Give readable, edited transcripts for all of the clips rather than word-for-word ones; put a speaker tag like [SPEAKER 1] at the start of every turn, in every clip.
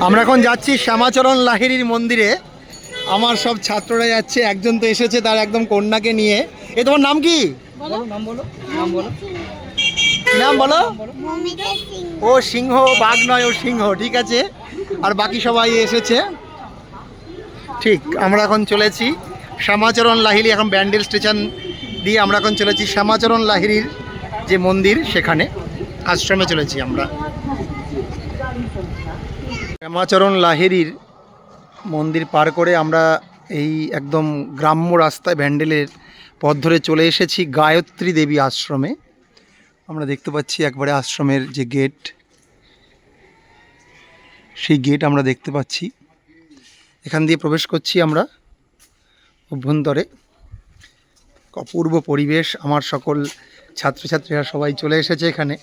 [SPEAKER 1] আমরা এখন যাচ্ছি শ্যামাচরণ লাহিড়ীর মন্দিরে। আমার সব ছাত্ররা যাচ্ছে, একজন তো এসেছে তার একদম কন্যাকে নিয়ে। এই তোমার নাম কি? নাম বলো। ও সিংহ, বাঘ নয়, ও সিংহ। ঠিক আছে, আর বাকি সবাই এসেছে। ঠিক, আমরা এখন চলেছি শ্যামাচরণ লাহিড়ী। এখন ব্যান্ডেল স্টেশন দিয়ে আমরা এখন চলেছি শ্যামাচরণ লাহিড়ীর যে মন্দির, সেখানে আশ্রমে চলেছি আমরা। শ্যামাচরণ লাহিড়ীর মন্দির পার করে আমরা এই একদম গ্রাম্য রাস্তায় ব্যান্ডেলের পথ ধরে চলে এসেছি গায়ত্রী দেবী আশ্রমে। আমরা দেখতে পাচ্ছি একবারে আশ্রমের যে গেট, সেই গেট আমরা দেখতে পাচ্ছি। এখান দিয়ে প্রবেশ করছি আমরা অভ্যন্তরে। অপূর্ব পরিবেশ। আমার সকল ছাত্রছাত্রীরা সবাই চলে এসেছে এখানে।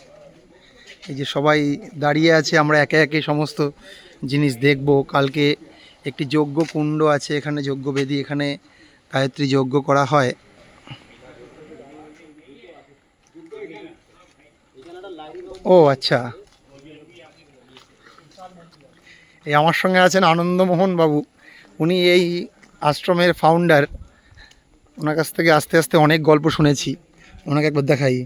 [SPEAKER 1] এই যে সবাই দাঁড়িয়ে আছে, আমরা একে একে সমস্ত জিনিস দেখব। কালকে একটি যজ্ঞ কুণ্ড আছে এখানে, যজ্ঞবেদী, এখানে গায়ত্রী যজ্ঞ করা হয়। ও আচ্ছা, এই আমার সঙ্গে আছেন আনন্দমোহন বাবু, উনি এই আশ্রমের ফাউন্ডার। ওনার কাছ থেকে আস্তে আস্তে অনেক গল্প শুনেছি, ওনাকে একবার দেখাই।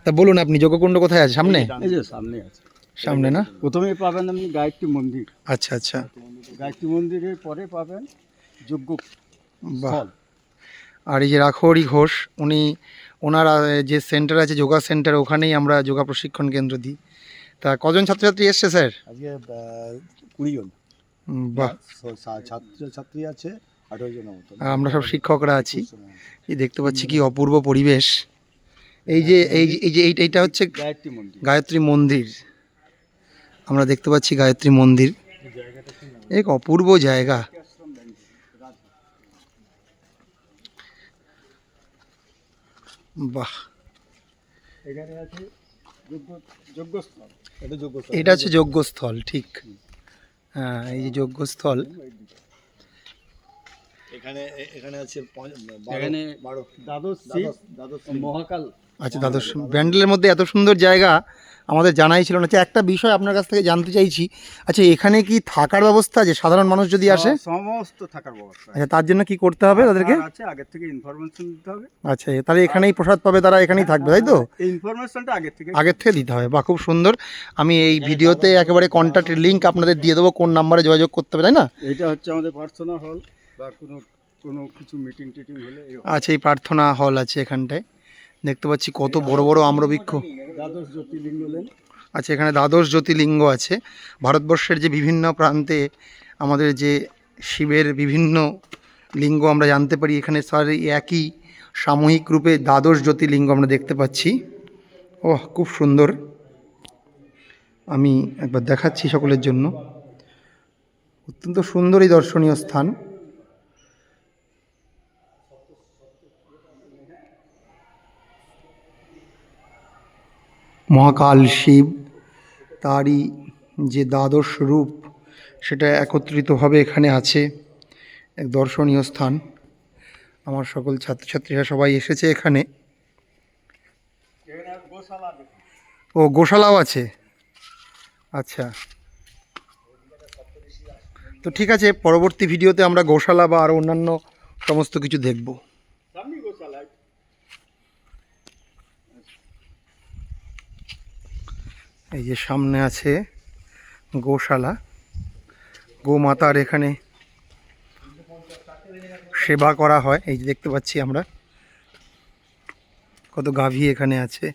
[SPEAKER 1] তা বলুন, আপনি যজ্ঞকুণ্ড কোথায় আছে? সামনে?
[SPEAKER 2] এই যে সামনে আছে।
[SPEAKER 1] সামনে না?
[SPEAKER 2] প্রথমেই পাবেন আপনি গায়ত্রী মন্দির।
[SPEAKER 1] আচ্ছা আচ্ছা,
[SPEAKER 2] গায়ত্রী মন্দিরের পরে পাবেন যজ্ঞ স্থল।
[SPEAKER 1] আর এই যে রাখহরি ঘোষ, উনি ওনার যে সেন্টার আছে যোগা সেন্টার, ওখানেই আমরা যোগা প্রশিক্ষণ কেন্দ্র দিই। তা কজন ছাত্রছাত্রী এসছে স্যার?
[SPEAKER 2] আজকে 20 জন।
[SPEAKER 1] বাহ,
[SPEAKER 2] ছাত্রছাত্রী আছে 18 জনের মতো।
[SPEAKER 1] আর আমরা সব শিক্ষকরা আছি। এই দেখতে পাচ্ছি কি অপূর্ব পরিবেশ। এই যে এইটা হচ্ছে
[SPEAKER 2] গায়ত্রী মন্দির।
[SPEAKER 1] গায়ত্রী মন্দির। আমরা দেখতে পাচ্ছি গায়ত্রী মন্দির, এক অপূর্ব জায়গা। বাহ,
[SPEAKER 2] এখানে আছে যজ্ঞস্থল।
[SPEAKER 1] এটা হচ্ছে যজ্ঞস্থল। ঠিক, হ্যাঁ, এই যে যজ্ঞস্থল।
[SPEAKER 2] এখানে আছে দ্বাদশ মহাকাল।
[SPEAKER 1] আচ্ছা, দ্বাদশ। ব্যান্ডেলের মধ্যে এত সুন্দর জায়গা আমাদের জানাই ছিল না। আচ্ছা, একটা বিষয় আপনার কাছ থেকে জানতে চাইছি। আচ্ছা, এখানে কি থাকার ব্যবস্থা আছে সাধারণ মানুষ যদি আসে?
[SPEAKER 2] সমস্ত থাকার ব্যবস্থা।
[SPEAKER 1] আচ্ছা, তার জন্য কি করতে হবে তাদেরকে?
[SPEAKER 2] আছে, আগে থেকে ইনফরমেশন দিতে হবে।
[SPEAKER 1] আচ্ছা, তাহলে এখানেই প্রসাদ পাবে, তারা এখানেই থাকবে, তাই তো?
[SPEAKER 2] এই ইনফরমেশনটা
[SPEAKER 1] আগের থেকে দিতে হবে। বা খুব সুন্দর। আমি এই ভিডিওতে একেবারে কন্ট্যাক্টের লিঙ্ক আপনাদের দিয়ে দেবো, কোন নাম্বারে যোগাযোগ করতে হবে, তাই না?
[SPEAKER 2] এটা হচ্ছে আমাদের প্রার্থনা হল, বা কোনো কিছু মিটিং টিটিং হলে।
[SPEAKER 1] আচ্ছা, এই প্রার্থনা হল আছে এখানটায়। দেখতে পাচ্ছি কত বড় বড় আম্রবৃক্ষ।
[SPEAKER 2] দ্বাদশ জ্যোতির্লিঙ্গ।
[SPEAKER 1] আচ্ছা, এখানে দ্বাদশ জ্যোতির্লিঙ্গ আছে। ভারতবর্ষের যে বিভিন্ন প্রান্তে আমাদের যে শিবের বিভিন্ন লিঙ্গ আমরা জানতে পারি, এখানে স্যার একই সামূহিক রূপে দ্বাদশ জ্যোতির্লিঙ্গ আমরা দেখতে পাচ্ছি। ওহ, খুব সুন্দর। আমি একবার দেখাচ্ছি সকলের জন্য। অত্যন্ত সুন্দর এই দর্শনীয় স্থান। মহাকাল শিব, তারই যে দ্বাদশ রূপ, সেটা একত্রিতভাবে এখানে আছে। এক দর্শনীয় স্থান। আমার সকল ছাত্রছাত্রীরা সবাই এসেছে এখানে। ও, গোশালাও আছে। আচ্ছা, তো ঠিক আছে, পরবর্তী ভিডিওতে আমরা গোশালা বা আরও অন্যান্য সমস্ত কিছু দেখব। এই যে সামনে আছে গোশালা, গোমাতার এখানে সেবা করা হয়। এই যে দেখতে পাচ্ছি আমরা কত গাভী এখানে আছে।